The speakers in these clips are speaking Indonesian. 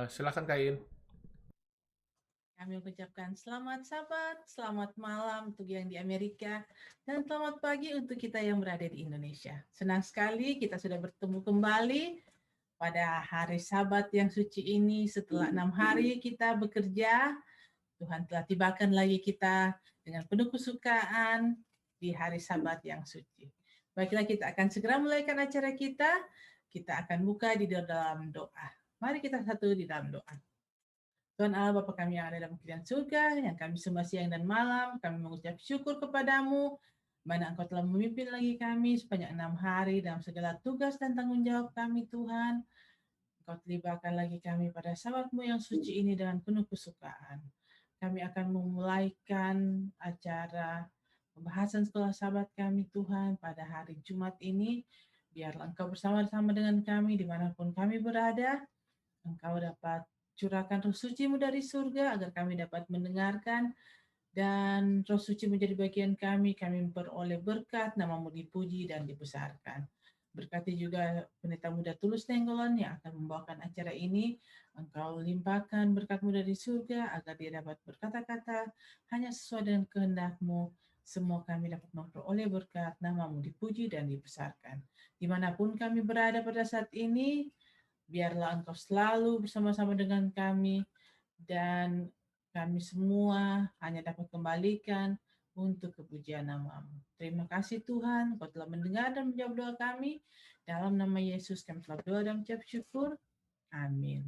Silakan Kain. Kami mengucapkan selamat sahabat, selamat malam untuk yang di Amerika, dan selamat pagi untuk kita yang berada di Indonesia. Senang sekali kita sudah bertemu kembali pada hari Sabat yang suci ini. Setelah 6 hari kita bekerja, Tuhan telah tibakan lagi kita dengan penuh kesukaan di hari Sabat yang suci. Baiklah, kita akan segera mulaikan acara kita. Kita akan buka di dalam doa. Mari kita satu di dalam doa. Tuhan Allah Bapa kami yang ada dalam kerajaan surga, yang kami sembah siang dan malam, kami mengucap syukur kepadamu, mana Engkau telah memimpin lagi kami sepanjang 6 hari dalam segala tugas dan tanggung jawab kami Tuhan. Engkau terlibatkan lagi kami pada sabatmu yang suci ini dengan penuh kesukaan. Kami akan memulaikan acara pembahasan sekolah sahabat kami Tuhan pada hari Jumat ini. Biarlah Engkau bersama-sama dengan kami dimanapun kami berada. Engkau dapat curahkan roh suci-Mu dari surga agar kami dapat mendengarkan dan roh suci menjadi bagian kami memperoleh berkat, nama-Mu dipuji dan dibesarkan. Berkati juga pendeta muda Tulus Tenggolan yang akan membawakan acara ini. Engkau limpahkan berkat-Mu dari surga agar dia dapat berkata-kata hanya sesuai dengan kehendak-Mu. Semua kami dapat memperoleh berkat, nama-Mu dipuji dan dibesarkan. Dimanapun kami berada pada saat ini, biarlah Engkau selalu bersama-sama dengan kami dan kami semua hanya dapat kembalikan untuk kepujian nama-Mu. Terima kasih Tuhan, Engkau telah mendengar dan menjawab doa kami. Dalam nama Yesus kami telah berdoa dan mengucap syukur. Amin.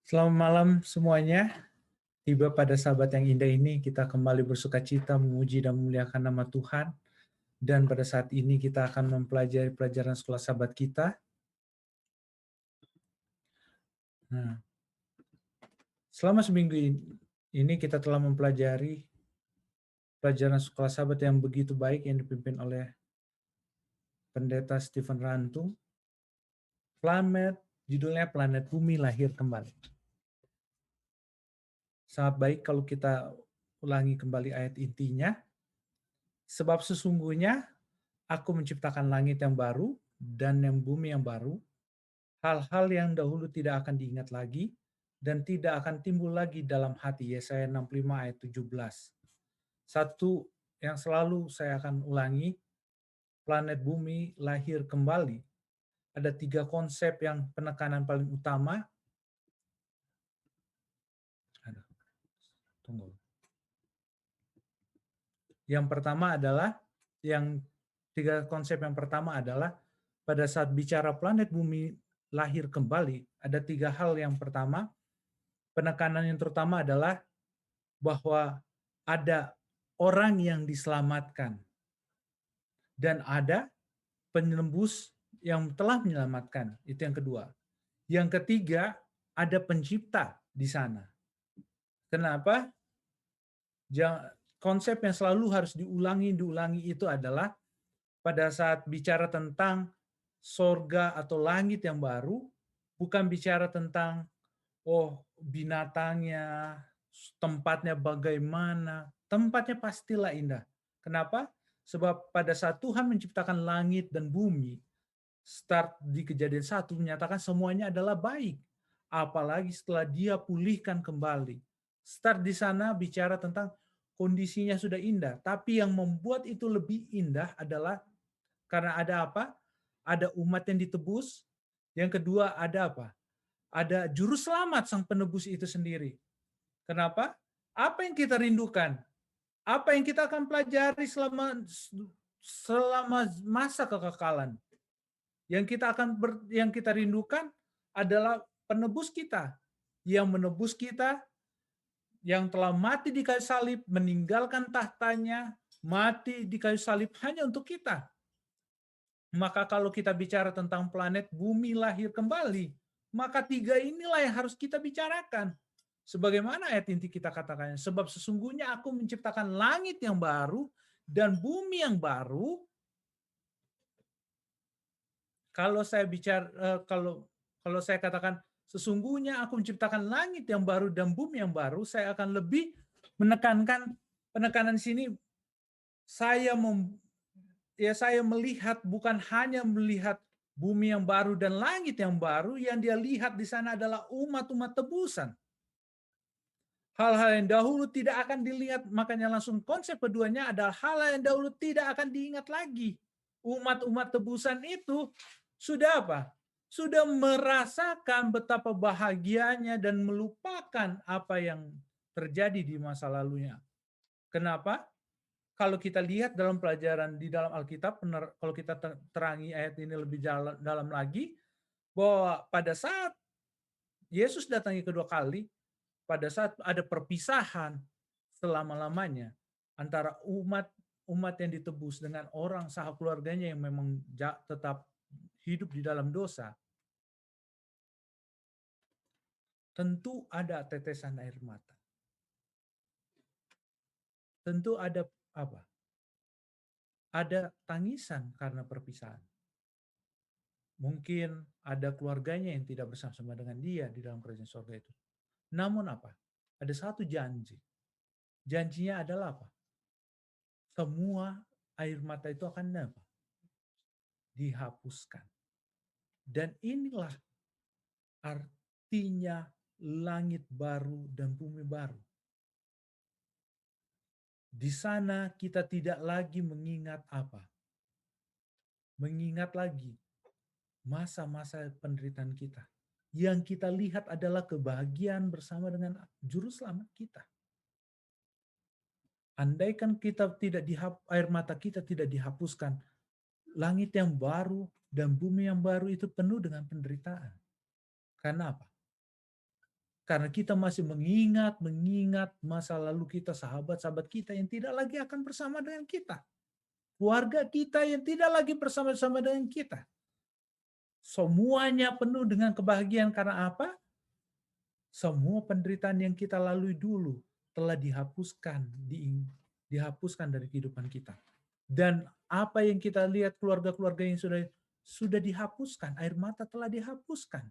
Selamat malam semuanya. Tiba pada sahabat yang indah ini, kita kembali bersuka cita, memuji dan memuliakan nama Tuhan. Dan pada saat ini kita akan mempelajari pelajaran sekolah sahabat kita. Nah, selama seminggu ini kita telah mempelajari pelajaran sekolah sahabat yang begitu baik yang dipimpin oleh Pendeta Stephen Rantung. Judulnya Planet Bumi Lahir Kembali. Sangat baik kalau kita ulangi kembali ayat intinya. Sebab sesungguhnya aku menciptakan langit yang baru dan yang bumi yang baru. Hal-hal yang dahulu tidak akan diingat lagi dan tidak akan timbul lagi dalam hati. Yesaya 65 ayat 17. Satu yang selalu saya akan ulangi, planet bumi lahir kembali. Ada 3 konsep yang penekanan paling utama. Tunggu. Yang pertama adalah, 3 konsep yang pertama adalah pada saat bicara planet bumi lahir kembali, ada 3 hal. Yang pertama, penekanan yang terutama adalah bahwa ada orang yang diselamatkan dan ada penembus yang telah menyelamatkan. Itu yang kedua. Yang ketiga, ada pencipta di sana. Kenapa? Konsep yang selalu harus diulangi itu adalah pada saat bicara tentang sorga atau langit yang baru, bukan bicara tentang binatangnya, tempatnya bagaimana. Tempatnya pastilah indah. Kenapa? Sebab pada saat Tuhan menciptakan langit dan bumi, start di Kejadian 1 menyatakan semuanya adalah baik. Apalagi setelah dia pulihkan kembali. Start di sana bicara tentang kondisinya sudah indah. Tapi yang membuat itu lebih indah adalah karena ada apa? Ada umat yang ditebus. Yang kedua ada apa? Ada juru selamat sang penebus itu sendiri. Kenapa? Apa yang kita rindukan? Apa yang kita akan pelajari selama masa kekekalan? Yang kita rindukan adalah penebus kita, yang menebus kita, yang telah mati di kayu salib, meninggalkan tahtanya, mati di kayu salib hanya untuk kita. Maka kalau kita bicara tentang planet bumi lahir kembali, maka 3 inilah yang harus kita bicarakan. Sebagaimana ayat inti kita katakan, sebab sesungguhnya aku menciptakan langit yang baru dan bumi yang baru. Kalau saya katakan sesungguhnya aku menciptakan langit yang baru dan bumi yang baru, saya akan lebih penekanan sini. Saya melihat, bukan hanya melihat bumi yang baru dan langit yang baru, yang dia lihat di sana adalah umat-umat tebusan. Hal-hal yang dahulu tidak akan dilihat, makanya langsung konsep keduanya adalah hal yang dahulu tidak akan diingat lagi. Umat-umat tebusan itu sudah apa? Sudah merasakan betapa bahagianya dan melupakan apa yang terjadi di masa lalunya. Kenapa? Kalau kita lihat dalam pelajaran di dalam Alkitab, kalau kita terangi ayat ini lebih dalam lagi, bahwa pada saat Yesus datang kedua kali, pada saat ada perpisahan selama-lamanya antara umat umat yang ditebus dengan orang keluarganya yang memang tetap hidup di dalam dosa, tentu ada tetesan air mata. Tentu ada apa? Ada tangisan karena perpisahan. Mungkin ada keluarganya yang tidak bersama-sama dengan dia di dalam kerajaan surga itu. Namun apa? Ada satu janji. Janjinya adalah apa? Semua air mata itu akan apa? Dihapuskan. Dan inilah artinya langit baru dan bumi baru. Di sana kita tidak lagi mengingat apa? Mengingat lagi masa-masa penderitaan kita. Yang kita lihat adalah kebahagiaan bersama dengan juru selamat kita. Andaikan kita tidak air mata kita tidak dihapuskan, langit yang baru dan bumi yang baru itu penuh dengan penderitaan. Karena apa? Karena kita masih mengingat masa lalu kita, sahabat-sahabat kita yang tidak lagi akan bersama dengan kita. Keluarga kita yang tidak lagi bersama-sama dengan kita. Semuanya penuh dengan kebahagiaan karena apa? Semua penderitaan yang kita lalui dulu telah dihapuskan, dihapuskan dari kehidupan kita. Dan apa yang kita lihat keluarga-keluarga yang sudah dihapuskan, air mata telah dihapuskan.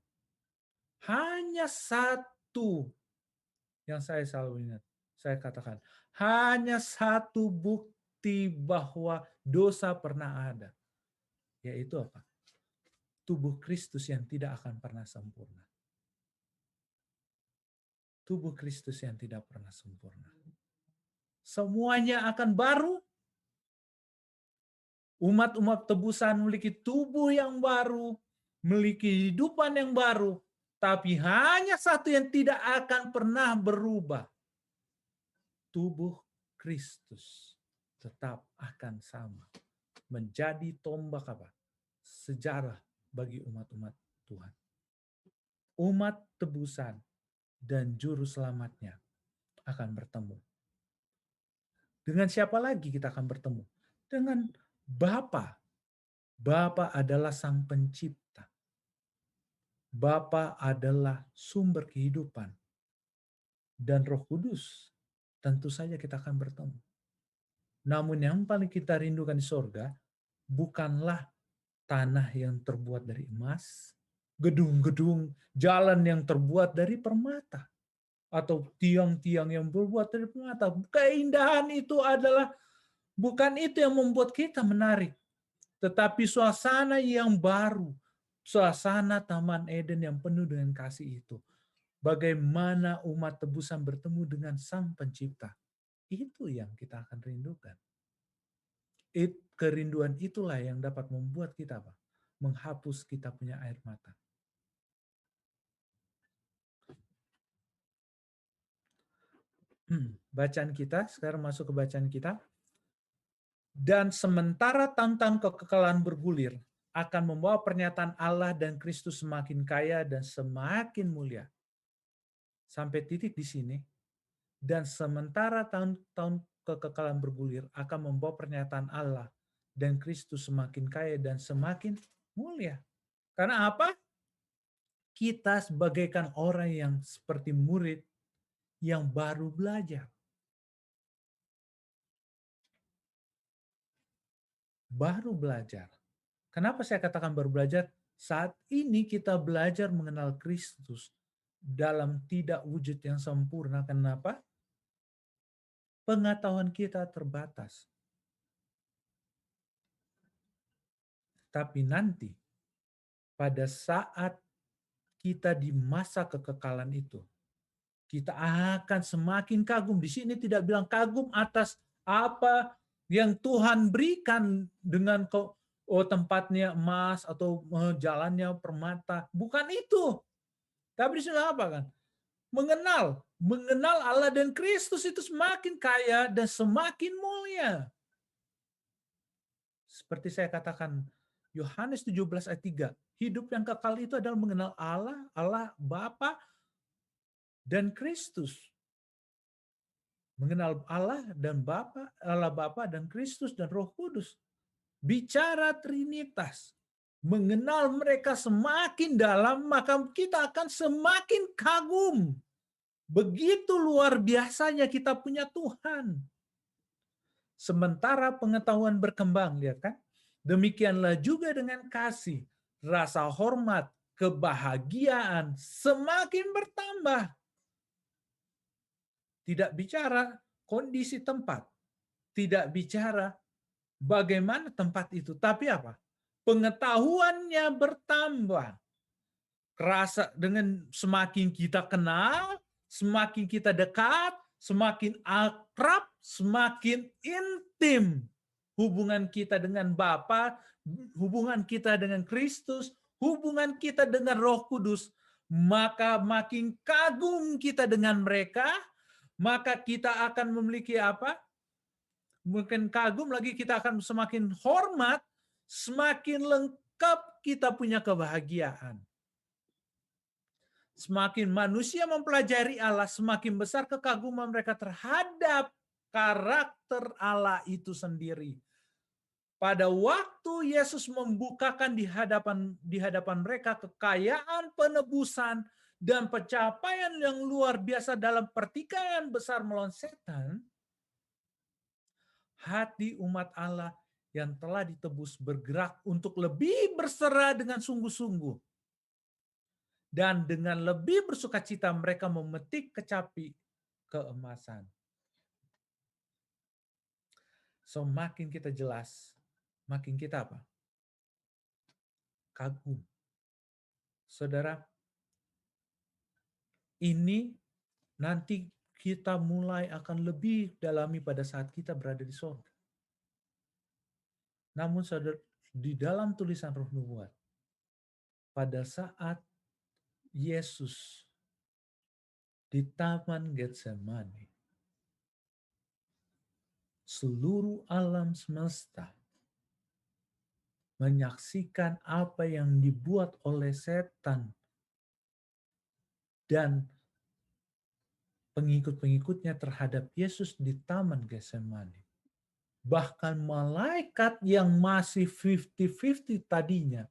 Hanya satu yang saya selalu ingat, saya katakan, hanya satu bukti bahwa dosa pernah ada. Yaitu apa? Tubuh Kristus yang tidak akan pernah sempurna. Tubuh Kristus yang tidak pernah sempurna. Semuanya akan baru. Umat-umat tebusan memiliki tubuh yang baru, memiliki kehidupan yang baru, tapi hanya satu yang tidak akan pernah berubah. Tubuh Kristus tetap akan sama. Menjadi tombak apa? Sejarah bagi umat-umat Tuhan. Umat tebusan dan juru selamatnya akan bertemu. Dengan siapa lagi kita akan bertemu? Dengan Bapa. Bapa adalah Sang Pencipta. Bapa adalah sumber kehidupan. Dan Roh Kudus tentu saja kita akan bertemu. Namun yang paling kita rindukan di sorga bukanlah tanah yang terbuat dari emas, gedung-gedung, jalan yang terbuat dari permata, atau tiang-tiang yang berbuat dari permata. Keindahan itu adalah bukan itu yang membuat kita menarik, tetapi suasana yang baru, suasana Taman Eden yang penuh dengan kasih itu. Bagaimana umat tebusan bertemu dengan Sang Pencipta. Itu yang kita akan rindukan. Kerinduan itulah yang dapat membuat kita apa? Menghapus kita punya air mata. Bacaan kita, sekarang masuk ke bacaan kita. Dan sementara tahun-tahun kekekalan bergulir, akan membawa pernyataan Allah dan Kristus semakin kaya dan semakin mulia. Sampai titik di sini. Dan sementara tahun-tahun kekekalan bergulir akan membawa pernyataan Allah dan Kristus semakin kaya dan semakin mulia. Karena apa? Kita sebagaikan orang yang seperti murid yang baru belajar. Baru belajar. Kenapa saya katakan baru belajar? Saat ini kita belajar mengenal Kristus dalam tidak wujud yang sempurna. Kenapa? Pengetahuan kita terbatas. Tapi nanti pada saat kita di masa kekekalan itu, kita akan semakin kagum. Di sini tidak bilang kagum atas apa yang Tuhan berikan dengan tempatnya emas atau jalannya permata. Bukan itu. Tapi di sini apa kan? Mengenal Allah dan Kristus itu semakin kaya dan semakin mulia. Seperti saya katakan, Yohanes 17 ayat 3, hidup yang kekal itu adalah mengenal Allah, Allah Bapa dan Kristus. Mengenal Allah dan Bapa, Allah Bapa dan Kristus dan Roh Kudus. Bicara Trinitas. Mengenal mereka semakin dalam, maka kita akan semakin kagum. Begitu luar biasanya kita punya Tuhan. Sementara pengetahuan berkembang, lihat kan? Demikianlah juga dengan kasih, rasa hormat, kebahagiaan semakin bertambah. Tidak bicara kondisi tempat, tidak bicara bagaimana tempat itu, tapi apa? Pengetahuannya bertambah. Rasa dengan semakin kita kenal, semakin kita dekat, semakin akrab, semakin intim hubungan kita dengan Bapa, hubungan kita dengan Kristus, hubungan kita dengan Roh Kudus, maka makin kagum kita dengan mereka, maka kita akan memiliki apa? Mungkin kagum lagi, kita akan semakin hormat, semakin lengkap kita punya kebahagiaan. Semakin manusia mempelajari Allah, semakin besar kekaguman mereka terhadap karakter Allah itu sendiri. Pada waktu Yesus membukakan di hadapan mereka kekayaan penebusan dan pencapaian yang luar biasa dalam pertikaian besar melawan setan, hati umat Allah yang telah ditebus bergerak untuk lebih berserah dengan sungguh-sungguh. Dan dengan lebih bersukacita mereka memetik kecapi keemasan. So makin kita jelas, makin kita apa? Kagum. Saudara, ini nanti kita mulai akan lebih dalami pada saat kita berada di surga. Namun saudara, di dalam tulisan Roh Nubuat, pada saat Yesus di Taman Getsemani, seluruh alam semesta menyaksikan apa yang dibuat oleh setan dan pengikut-pengikutnya terhadap Yesus di Taman Getsemani. Bahkan malaikat yang masih 50-50 tadinya.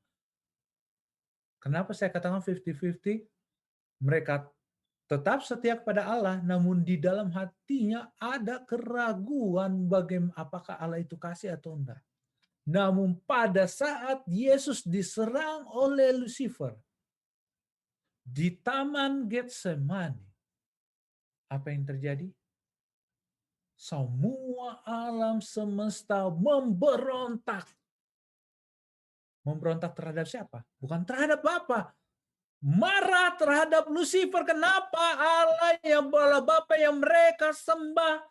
Kenapa saya katakan 50-50? Mereka tetap setia kepada Allah, namun di dalam hatinya ada keraguan bagaimana apakah Allah itu kasih atau enggak. Namun pada saat Yesus diserang oleh Lucifer di Taman Getsemani, apa yang terjadi? Semua alam semesta memberontak. Memberontak terhadap siapa? Bukan terhadap Bapa. Marah terhadap Lucifer. Kenapa Allah yang Bapa yang mereka sembah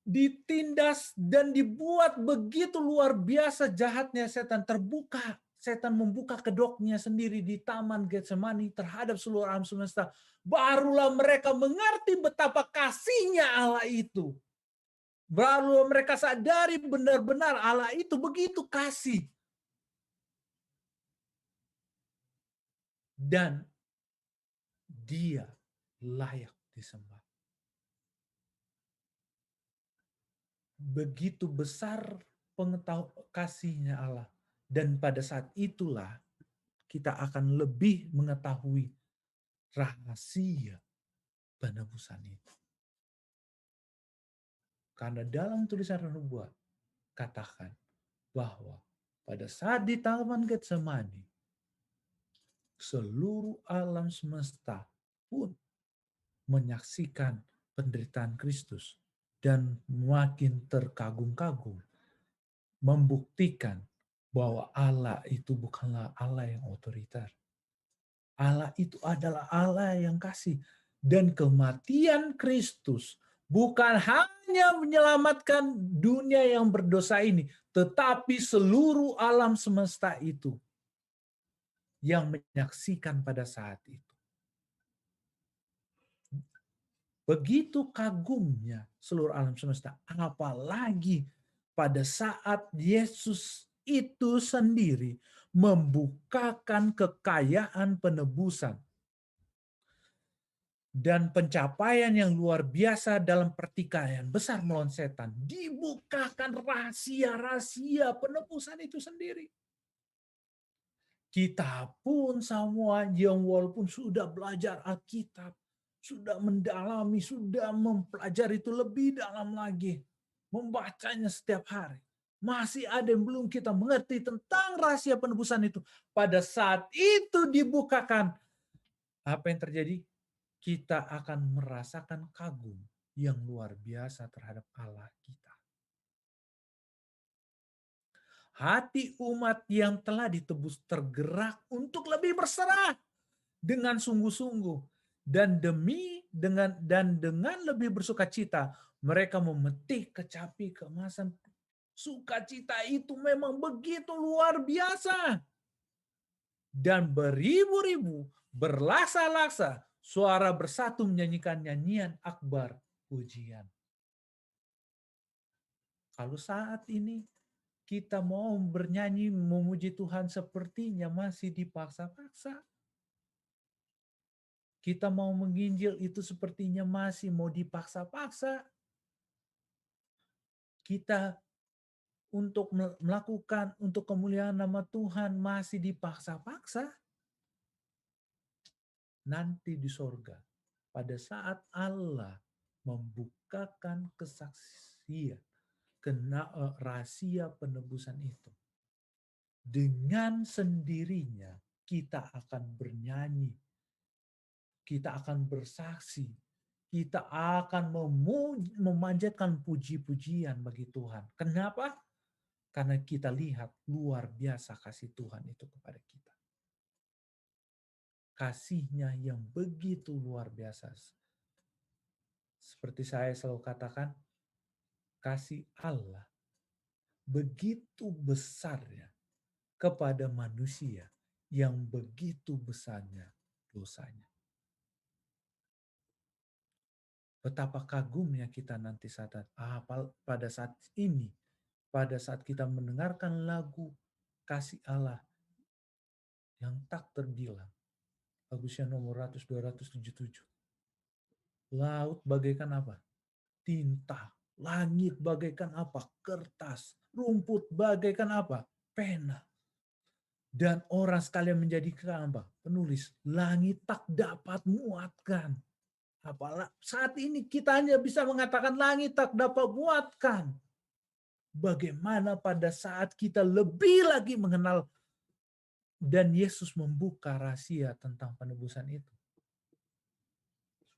ditindas dan dibuat begitu luar biasa jahatnya setan. Terbuka, setan membuka kedoknya sendiri di Taman Getsemani terhadap seluruh alam semesta. Barulah mereka mengerti betapa kasihnya Allah itu. Baru mereka sadari benar-benar Allah itu begitu kasih. Dan dia layak disembah. Begitu besar kasihnya Allah. Dan pada saat itulah kita akan lebih mengetahui rahasia penebusan itu. Karena dalam tulisan Nubuat katakan bahwa pada saat di Taman Getsemani, seluruh alam semesta pun menyaksikan penderitaan Kristus dan makin terkagum-kagum, membuktikan bahwa Allah itu bukanlah Allah yang otoriter. Allah itu adalah Allah yang kasih. Dan kematian Kristus bukan hanya menyelamatkan dunia yang berdosa ini, tetapi seluruh alam semesta itu yang menyaksikan pada saat itu. Begitu kagumnya seluruh alam semesta, apalagi pada saat Yesus itu sendiri membukakan kekayaan penebusan dan pencapaian yang luar biasa dalam pertikaian besar melawan setan. Dibukakan rahasia-rahasia penebusan itu sendiri. Kita pun semua yang walaupun sudah belajar Alkitab, sudah mendalami, sudah mempelajari itu lebih dalam lagi, membacanya setiap hari, masih ada yang belum kita mengerti tentang rahasia penebusan itu. Pada saat itu dibukakan, apa yang terjadi? Kita akan merasakan kagum yang luar biasa terhadap Allah kita. Hati umat yang telah ditebus tergerak untuk lebih berserah dengan sungguh-sungguh dan dengan lebih bersukacita mereka memetik kecapi keemasan. Sukacita itu memang begitu luar biasa. Dan beribu-ribu berlaksa-laksa suara bersatu menyanyikan nyanyian akbar pujian. Kalau saat ini kita mau bernyanyi memuji Tuhan sepertinya masih dipaksa-paksa. Kita mau menginjil itu sepertinya masih mau dipaksa-paksa. Kita untuk melakukan untuk kemuliaan nama Tuhan masih dipaksa-paksa. Nanti di sorga, pada saat Allah membukakan kesaksian, rahasia penebusan itu, dengan sendirinya kita akan bernyanyi, kita akan bersaksi, kita akan memanjatkan puji-pujian bagi Tuhan. Kenapa? Karena kita lihat luar biasa kasih Tuhan itu kepada kita. Kasihnya yang begitu luar biasa. Seperti saya selalu katakan, kasih Allah begitu besarnya kepada manusia yang begitu besarnya dosanya. Betapa kagumnya kita nanti pada saat ini, pada saat kita mendengarkan lagu kasih Allah yang tak terbilang. Bagusnya nomor 277. Laut bagaikan apa? Tinta. Langit bagaikan apa? Kertas. Rumput bagaikan apa? Pena. Dan orang sekalian menjadikan apa? Penulis. Langit tak dapat muatkan. Apalah saat ini kita hanya bisa mengatakan langit tak dapat muatkan. Bagaimana pada saat kita lebih lagi mengenal dan Yesus membuka rahasia tentang penebusan itu.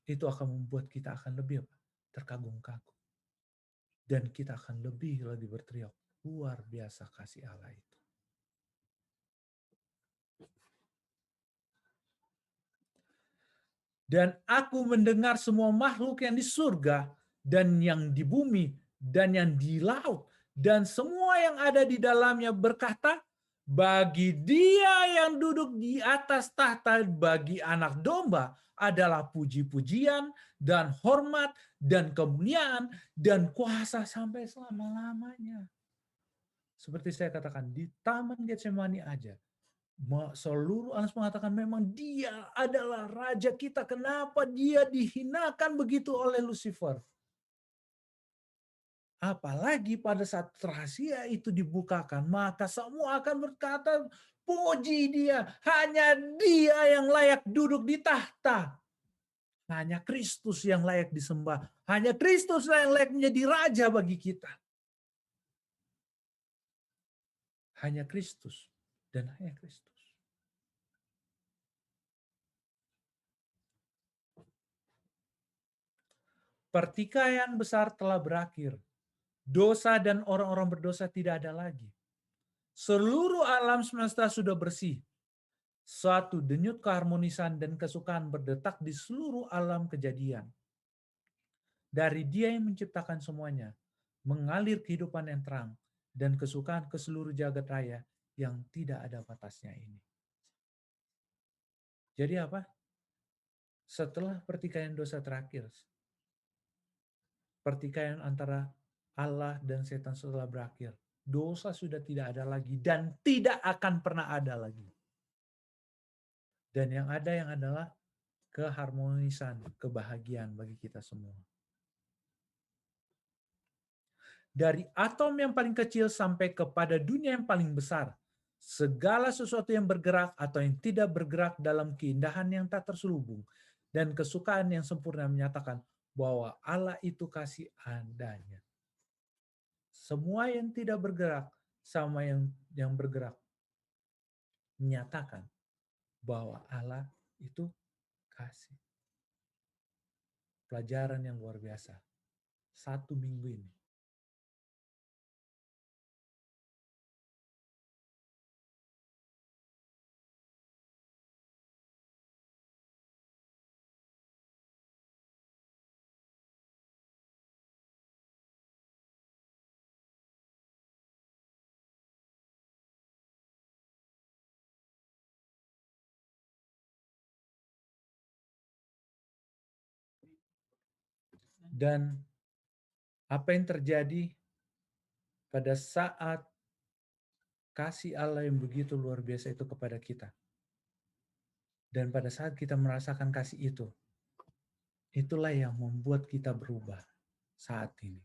Itu akan membuat kita akan lebih terkagum-kagum. Dan kita akan lebih lagi berteriak, luar biasa kasih Allah itu. Dan aku mendengar semua makhluk yang di surga dan yang di bumi dan yang di laut dan semua yang ada di dalamnya berkata, bagi Dia yang duduk di atas tahta, bagi Anak Domba adalah puji-pujian dan hormat dan kemuliaan dan kuasa sampai selama-lamanya. Seperti saya katakan, di Taman Getsemani aja, seluruh anak mengatakan memang dia adalah raja kita. Kenapa dia dihinakan begitu oleh Lucifer? Apalagi pada saat rahasia itu dibukakan, maka semua akan berkata, puji dia. Hanya dia yang layak duduk di tahta. Hanya Kristus yang layak disembah. Hanya Kristus yang layak menjadi raja bagi kita. Hanya Kristus dan hanya Kristus. Pertikaian besar telah berakhir. Dosa dan orang-orang berdosa tidak ada lagi. Seluruh alam semesta sudah bersih. Suatu denyut keharmonisan dan kesukaan berdetak di seluruh alam kejadian. Dari Dia yang menciptakan semuanya, mengalir kehidupan yang terang dan kesukaan ke seluruh jagat raya yang tidak ada batasnya ini. Jadi apa? Setelah pertikaian dosa terakhir, pertikaian antara Allah dan setan setelah berakhir, dosa sudah tidak ada lagi dan tidak akan pernah ada lagi. Dan yang adalah keharmonisan, kebahagiaan bagi kita semua. Dari atom yang paling kecil sampai kepada dunia yang paling besar, segala sesuatu yang bergerak atau yang tidak bergerak dalam keindahan yang tak terselubung dan kesukaan yang sempurna menyatakan bahwa Allah itu kasih adanya. Semua yang tidak bergerak sama yang bergerak menyatakan bahwa Allah itu kasih. Pelajaran yang luar biasa. 1 minggu ini. Dan apa yang terjadi pada saat kasih Allah yang begitu luar biasa itu kepada kita. Dan pada saat kita merasakan kasih itu, itulah yang membuat kita berubah saat ini.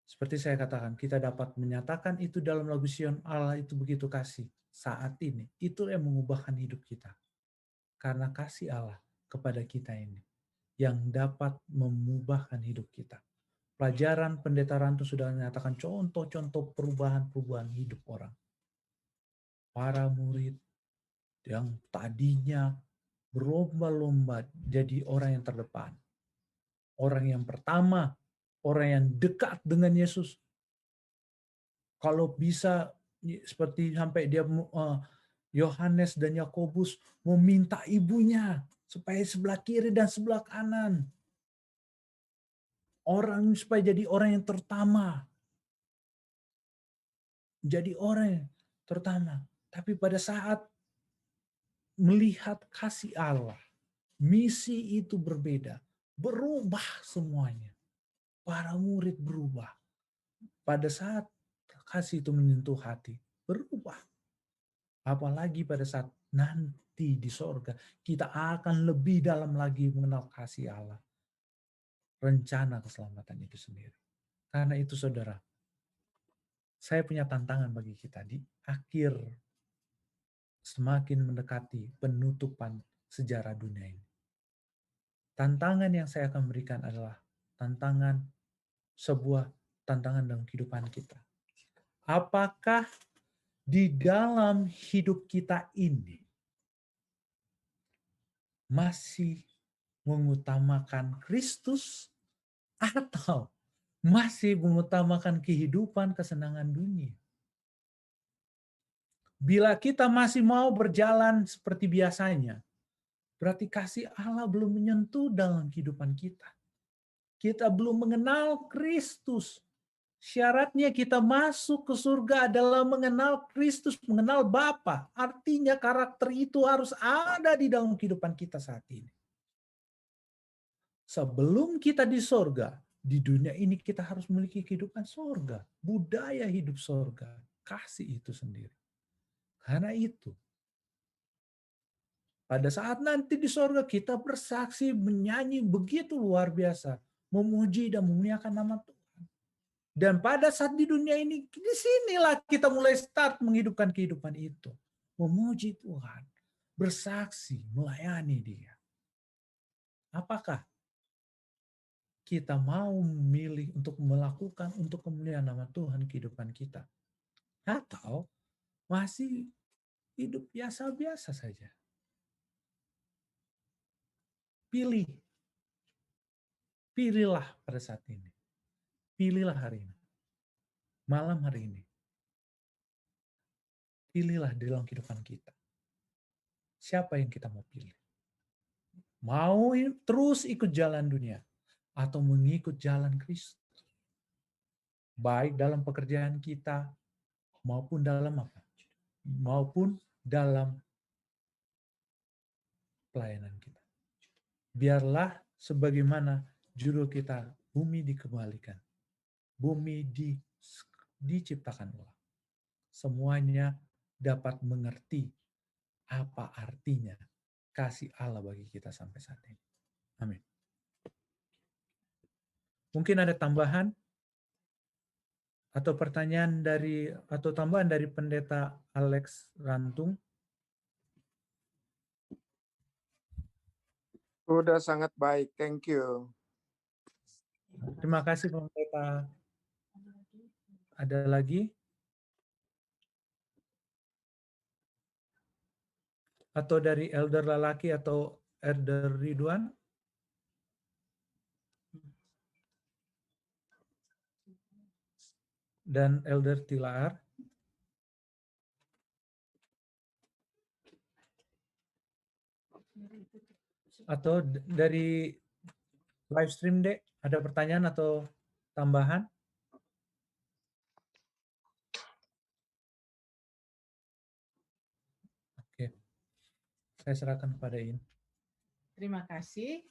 Seperti saya katakan, kita dapat menyatakan itu dalam lagu Sion, Allah itu begitu kasih saat ini. Itu yang mengubahkan hidup kita. Karena kasih Allah kepada kita ini yang dapat memubahkan hidup kita. Pelajaran pendeta Ranto sudah menyatakan contoh-contoh perubahan-perubahan hidup orang. Para murid yang tadinya berlomba-lomba jadi orang yang terdepan. Orang yang pertama, orang yang dekat dengan Yesus. Kalau bisa seperti sampai dia Yohanes dan Yakobus meminta ibunya supaya sebelah kiri dan sebelah kanan. Orang supaya jadi orang yang terutama. Jadi orang yang terutama. Tapi pada saat melihat kasih Allah, misi itu berbeda. Berubah semuanya. Para murid berubah. Pada saat kasih itu menyentuh hati, berubah. Apalagi pada saat nanti di sorga, kita akan lebih dalam lagi mengenal kasih Allah. Rencana keselamatan itu sendiri. Karena itu saudara, saya punya tantangan bagi kita di akhir semakin mendekati penutupan sejarah dunia ini. Tantangan yang saya akan berikan adalah sebuah tantangan dalam kehidupan kita. Apakah di dalam hidup kita ini masih mengutamakan Kristus atau masih mengutamakan kehidupan kesenangan dunia? Bila kita masih mau berjalan seperti biasanya, berarti kasih Allah belum menyentuh dalam kehidupan kita. Kita belum mengenal Kristus. Syaratnya kita masuk ke surga adalah mengenal Kristus, mengenal Bapa. Artinya karakter itu harus ada di dalam kehidupan kita saat ini. Sebelum kita di surga, di dunia ini kita harus memiliki kehidupan surga. Budaya hidup surga. Kasih itu sendiri. Karena itu, pada saat nanti di surga kita bersaksi, menyanyi begitu luar biasa. Memuji dan memuliakan nama Tuhan. Dan pada saat di dunia ini, di sinilah kita mulai start menghidupkan kehidupan itu. Memuji Tuhan. Bersaksi, melayani Dia. Apakah kita mau memilih untuk melakukan untuk kemuliaan nama Tuhan kehidupan kita? Atau masih hidup biasa-biasa saja? Pilih. Pilihlah pada saat ini. Pilihlah hari ini. Malam hari ini. pilihlah dalam kehidupan kita. Siapa yang kita mau pilih? Mau terus ikut jalan dunia atau mengikut jalan Kristus? Baik dalam pekerjaan kita maupun dalam apa? Maupun dalam pelayanan kita. Biarlah sebagaimana judul kita, bumi dikembalikan. Bumi diciptakan ulang. Semuanya dapat mengerti apa artinya kasih Allah bagi kita sampai saat ini. Amin. Mungkin ada tambahan atau pertanyaan atau tambahan dari Pendeta Alex Rantung? Sudah sangat baik, thank you. Terima kasih Pendeta. Ada lagi? Atau dari Elder Lalaki atau Elder Ridwan? Dan Elder Tilaar? Atau dari live stream, Dek, ada pertanyaan atau tambahan? Oke, saya serahkan kepada In. Terima kasih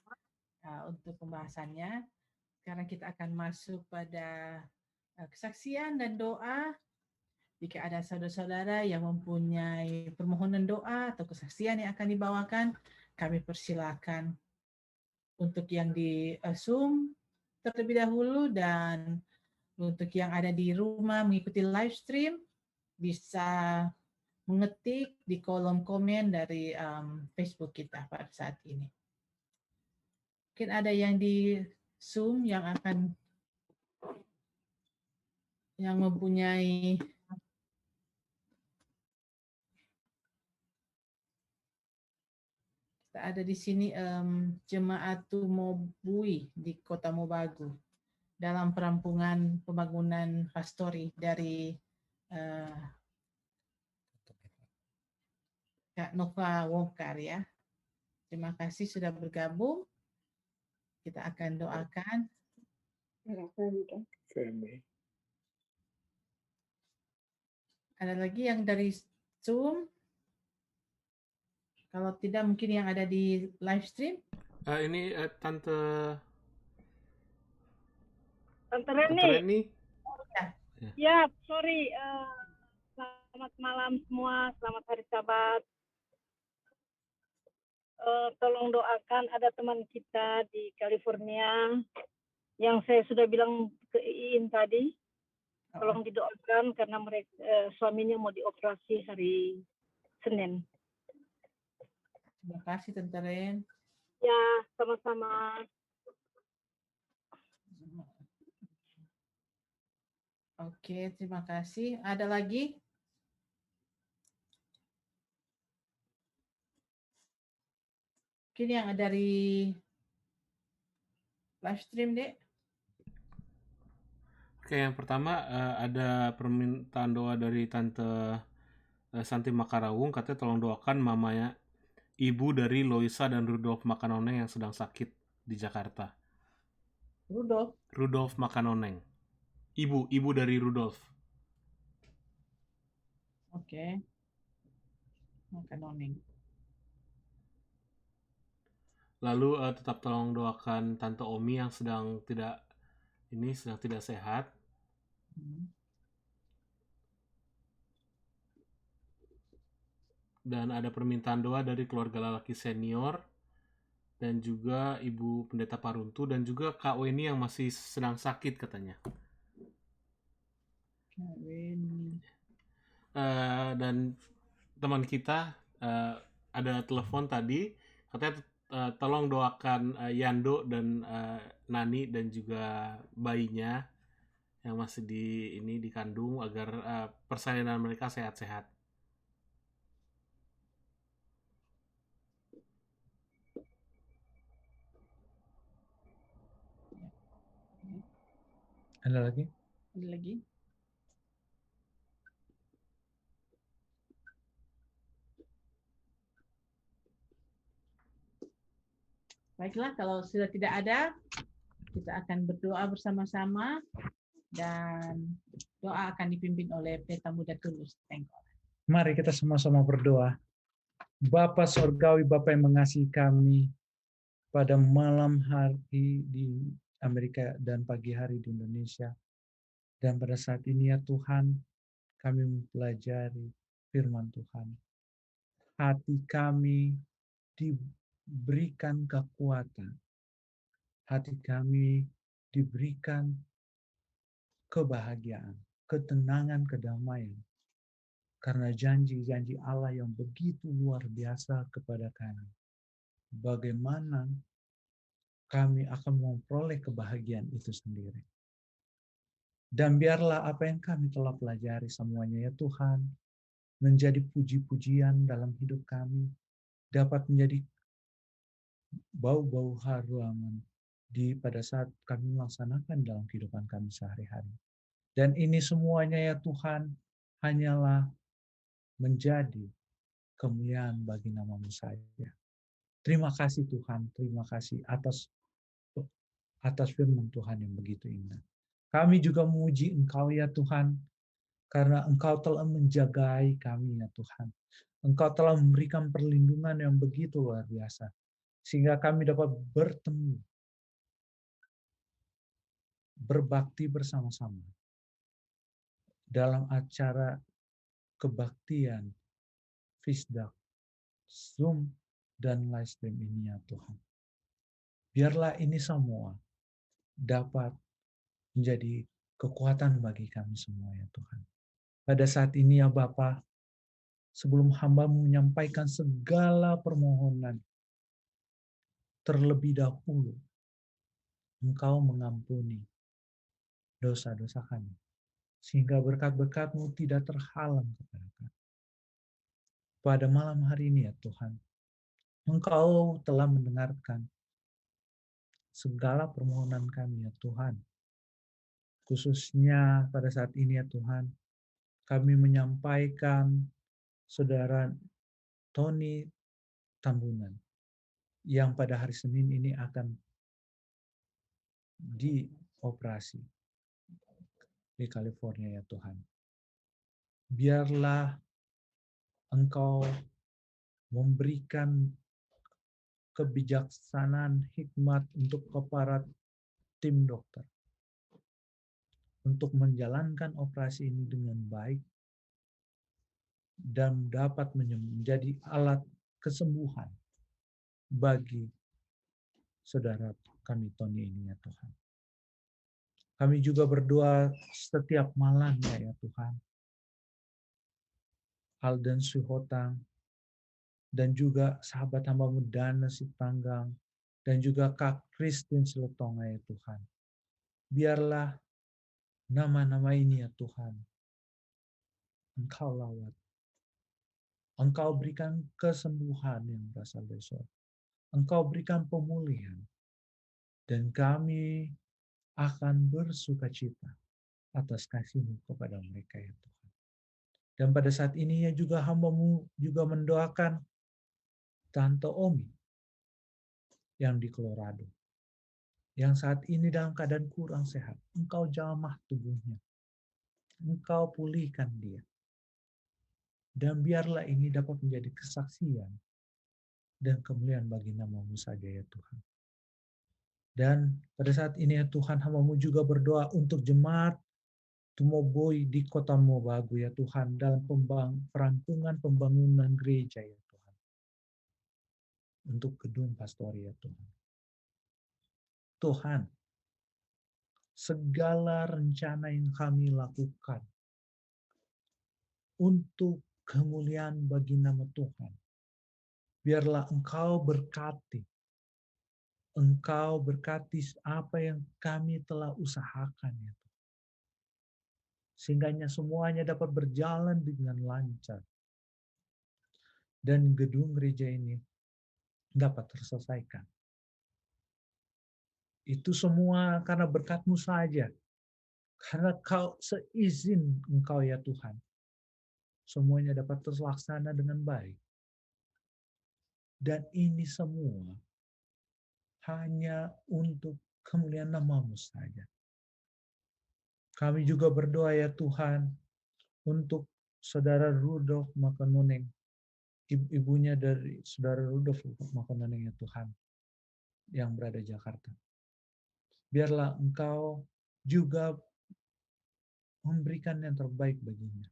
untuk pembahasannya. Sekarang kita akan masuk pada kesaksian dan doa. Jika ada saudara-saudara yang mempunyai permohonan doa atau kesaksian yang akan dibawakan, kami persilakan untuk yang di Zoom terlebih dahulu, dan untuk yang ada di rumah mengikuti live stream bisa mengetik di kolom komen dari Facebook kita pada saat ini. Mungkin ada yang di Zoom yang mempunyai ada di sini Jemaatu Mobui di Kota Mobagu dalam perampungan pembangunan pastori dari Kak Nova Wongkar ya. Terima kasih sudah bergabung. Kita akan doakan. Ada lagi yang dari Zoom? Kalau tidak mungkin yang ada di live stream. Ini Tante Reni. Ya. Ya, sorry. Selamat malam semua. Selamat hari Sabat. Tolong doakan, ada teman kita di California yang saya sudah bilang ke Iin tadi. Tolong didoakan karena suaminya mau dioperasi hari Senin. Terima kasih Tante Ren. Ya, sama-sama. Oke, terima kasih. Ada lagi? Mungkin yang dari live stream, Dek. Oke, yang pertama ada permintaan doa dari Tante Santi Makarawung, katanya tolong doakan mamanya ibu dari Loisa dan Rudolf Makanoneng yang sedang sakit di Jakarta. Rudolf Makanoneng. Ibu dari Rudolf. Oke. Makanoneng. Lalu tetap tolong doakan Tante Omi yang sedang tidak sehat. Dan ada permintaan doa dari keluarga Lalaki Senior dan juga Ibu Pendeta Paruntu dan juga Kak Weni yang masih sedang sakit katanya. Kak Weni. Dan teman kita ada telepon tadi, katanya tolong doakan Yando dan Nani dan juga bayinya yang masih dikandung agar persalinan mereka sehat-sehat. Ada lagi? Ada lagi? Baiklah, kalau sudah tidak ada, kita akan berdoa bersama-sama dan doa akan dipimpin oleh Pendeta Muda Tulus. Mari kita sama-sama berdoa. Bapa Sorgawi, Bapa yang mengasihi kami, pada malam hari di Amerika dan pagi hari di Indonesia. Dan pada saat ini ya Tuhan, kami mempelajari firman Tuhan. Hati kami diberikan kekuatan. Hati kami diberikan kebahagiaan, ketenangan, kedamaian. Karena janji-janji Allah yang begitu luar biasa kepada kami. Bagaimana kami akan memperoleh kebahagiaan itu sendiri. Dan biarlah apa yang kami telah pelajari semuanya ya Tuhan, menjadi puji-pujian dalam hidup kami, dapat menjadi bau-bau harum pada saat kami melaksanakan dalam kehidupan kami sehari-hari. Dan ini semuanya ya Tuhan, hanyalah menjadi kemuliaan bagi nama-Mu saja. Terima kasih Tuhan, terima kasih atas firman Tuhan yang begitu indah. Kami juga memuji Engkau ya Tuhan, karena Engkau telah menjagai kami ya Tuhan. Engkau telah memberikan perlindungan yang begitu luar biasa, sehingga kami dapat bertemu, berbakti bersama-sama dalam acara kebaktian, Fisdak, Zoom, dan live stream ini ya Tuhan. Biarlah ini semua dapat menjadi kekuatan bagi kami semua ya Tuhan. Pada saat ini ya Bapa, sebelum hamba menyampaikan segala permohonan, terlebih dahulu Engkau mengampuni dosa-dosa kami, sehingga berkat-berkat-Mu tidak terhalang kepada kami. Pada malam hari ini ya Tuhan, Engkau telah mendengarkan segala permohonan kami ya Tuhan. Khususnya pada saat ini ya Tuhan, kami menyampaikan Saudara Tony Tambunan yang pada hari Senin ini akan dioperasi di California ya Tuhan. Biarlah Engkau memberikan kebijaksanaan, hikmat untuk kepada tim dokter untuk menjalankan operasi ini dengan baik dan dapat menjadi alat kesembuhan bagi saudara kami Tony ini ya Tuhan. Kami juga berdoa setiap malamnya ya Tuhan. Alden Suhotang dan juga sahabat hamba-Mu Dana Sitanggang dan juga Kak Christine Seletonga ya Tuhan. Biarlah nama-nama ini ya Tuhan, Engkau lawat. Engkau berikan kesembuhan yang berasal dari surga. Engkau berikan pemulihan. Dan kami akan bersuka cita atas kasih-Mu kepada mereka ya Tuhan. Dan pada saat ini ya juga hamba-Mu juga mendoakan Tante Omi yang di Colorado. Yang saat ini dalam keadaan kurang sehat. Engkau jamah tubuhnya. Engkau pulihkan dia. Dan biarlah ini dapat menjadi kesaksian dan kemuliaan bagi nama-Mu saja ya Tuhan. Dan pada saat ini ya Tuhan, hamba-Mu juga berdoa untuk jemaat Tumoboi di kota Mobagu ya Tuhan, dalam perampungan pembangunan gereja ya Tuhan. Untuk gedung pastori ya Tuhan. Tuhan, segala rencana yang kami lakukan untuk kemuliaan bagi nama Tuhan, biarlah Engkau berkati. Engkau berkati apa yang kami telah usahakan ya Tuhan. Sehingga semuanya dapat berjalan dengan lancar. Dan gedung gereja ini dapat terselesaikan. Itu semua karena berkat-Mu saja. Karena seizin Engkau ya Tuhan. Semuanya dapat terlaksana dengan baik. Dan ini semua hanya untuk kemuliaan nama-Mu saja. Kami juga berdoa ya Tuhan untuk saudara Rudolf Makanoneng, ibunya dari saudara Rudolf Makanoneng ya Tuhan, yang berada di Jakarta. Biarlah Engkau juga memberikan yang terbaik baginya,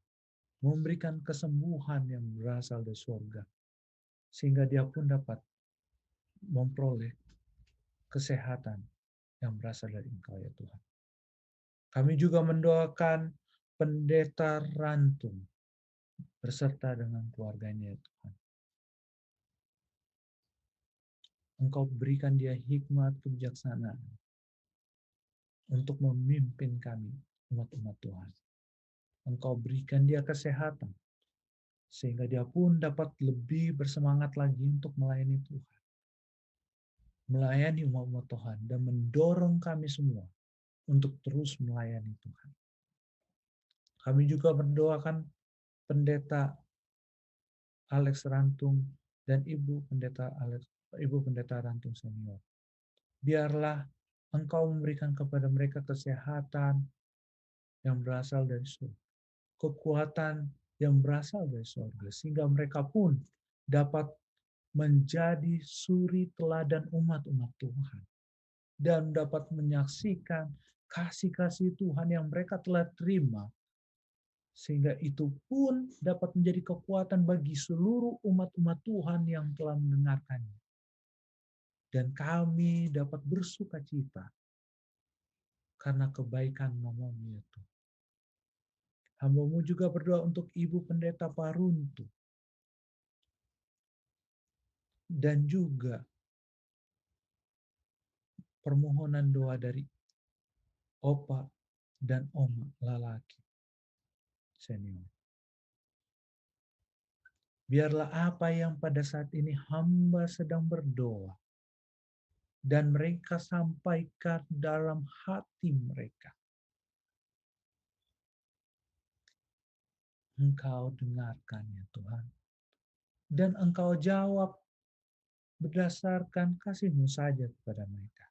memberikan kesembuhan yang berasal dari surga, sehingga dia pun dapat memperoleh kesehatan yang berasal dari Engkau ya Tuhan. Kami juga mendoakan pendeta Rantung berserta dengan keluarganya ya Tuhan. Engkau berikan dia hikmat kebijaksanaan untuk memimpin kami, umat-umat Tuhan. Engkau berikan dia kesehatan, sehingga dia pun dapat lebih bersemangat lagi untuk melayani Tuhan. Melayani umat-umat Tuhan dan mendorong kami semua untuk terus melayani Tuhan. Kami juga mendoakan pendeta Alex Rantung dan Ibu Pendeta Rantung Senior. Biarlah Engkau memberikan kepada mereka kesehatan yang berasal dari surga, kekuatan yang berasal dari surga, sehingga mereka pun dapat menjadi suri teladan umat-umat Tuhan dan dapat menyaksikan kasih-kasih Tuhan yang mereka telah terima, sehingga itu pun dapat menjadi kekuatan bagi seluruh umat-umat Tuhan yang telah mendengarkannya. Dan kami dapat bersuka cita karena kebaikan nama-Mu ya Tuhan. Hamba-Mu juga berdoa untuk Ibu Pendeta Paruntu dan juga permohonan doa dari Opa dan Oma Lalaki Senior. Biarlah apa yang pada saat ini hamba sedang berdoa dan mereka sampaikan dalam hati mereka, Engkau dengarkan ya Tuhan. Dan Engkau jawab berdasarkan kasih-Mu saja kepada mereka.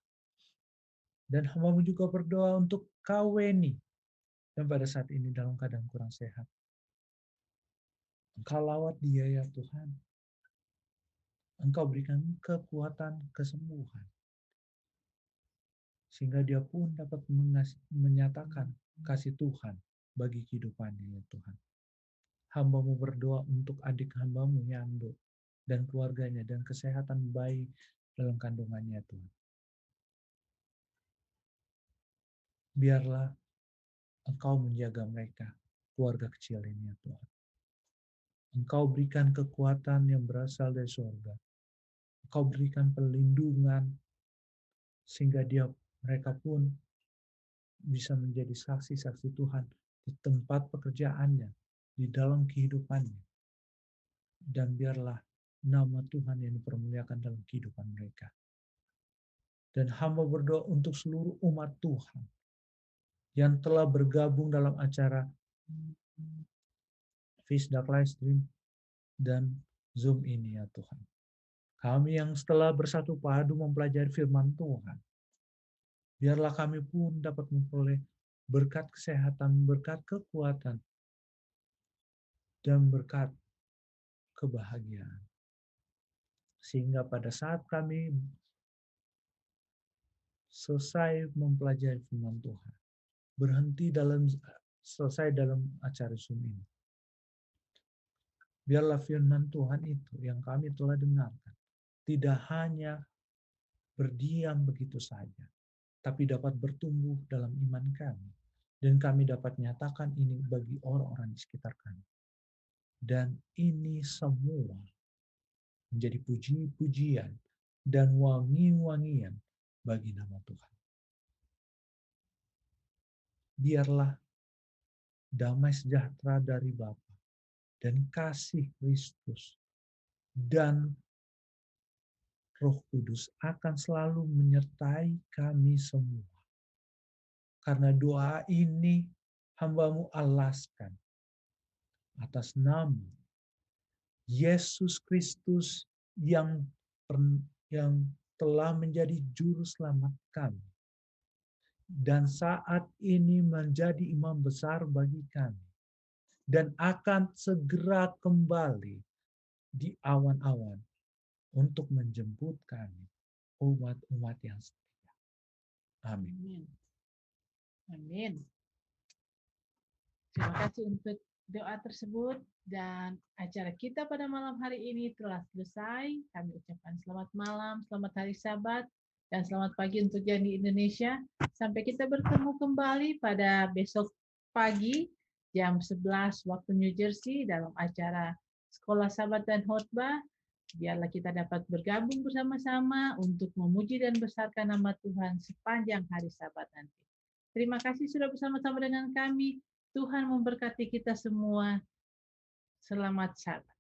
Dan hamba-Mu juga berdoa untuk Kaweni yang pada saat ini dalam keadaan kurang sehat. Engkau lawat dia ya Tuhan. Engkau berikan kekuatan kesembuhan. Sehingga dia pun dapat menyatakan kasih Tuhan bagi kehidupannya ya Tuhan. Hamba-Mu berdoa untuk adik hamba-Mu Yando dan keluarganya dan kesehatan bayi dalam kandungannya Tuhan. Biarlah Engkau menjaga mereka, keluarga kecil ini ya Tuhan. Engkau berikan kekuatan yang berasal dari surga. Engkau berikan perlindungan sehingga mereka pun bisa menjadi saksi-saksi Tuhan di tempat pekerjaannya, di dalam kehidupannya. Dan biarlah nama Tuhan yang dipermuliakan dalam kehidupan mereka. Dan hamba berdoa untuk seluruh umat Tuhan yang telah bergabung dalam acara Fisdak Livestream dan Zoom ini ya Tuhan. Kami yang setelah bersatu padu mempelajari firman Tuhan, biarlah kami pun dapat memperoleh berkat kesehatan, berkat kekuatan, dan berkat kebahagiaan. Sehingga pada saat kami selesai mempelajari firman Tuhan, selesai dalam acara Zoom ini, biarlah firman Tuhan itu yang kami telah dengarkan tidak hanya berdiam begitu saja, tapi dapat bertumbuh dalam iman kami. Dan kami dapat nyatakan ini bagi orang-orang di sekitar kami. Dan ini semua menjadi puji-pujian dan wangi-wangian bagi nama Tuhan. Biarlah damai sejahtera dari Bapa dan kasih Kristus dan Roh Kudus akan selalu menyertai kami semua. Karena doa ini hamba-Mu alaskan atas nama Yesus Kristus yang telah menjadi juru selamat kami, dan saat ini menjadi imam besar bagi kami, dan akan segera kembali di awan-awan untuk menjemput kami, umat-umat yang setia. Amin. Amin. Amin. Terima kasih untuk doa tersebut, dan acara kita pada malam hari ini telah selesai. Kami ucapkan selamat malam, selamat hari Sabat, dan selamat pagi untuk yang di Indonesia. Sampai kita bertemu kembali pada besok pagi jam 11 waktu New Jersey dalam acara Sekolah Sabat dan Khotbah. Biarlah kita dapat bergabung bersama-sama untuk memuji dan besarkan nama Tuhan sepanjang hari Sabat nanti. Terima kasih sudah bersama-sama dengan kami. Tuhan memberkati kita semua. Selamat Sabat.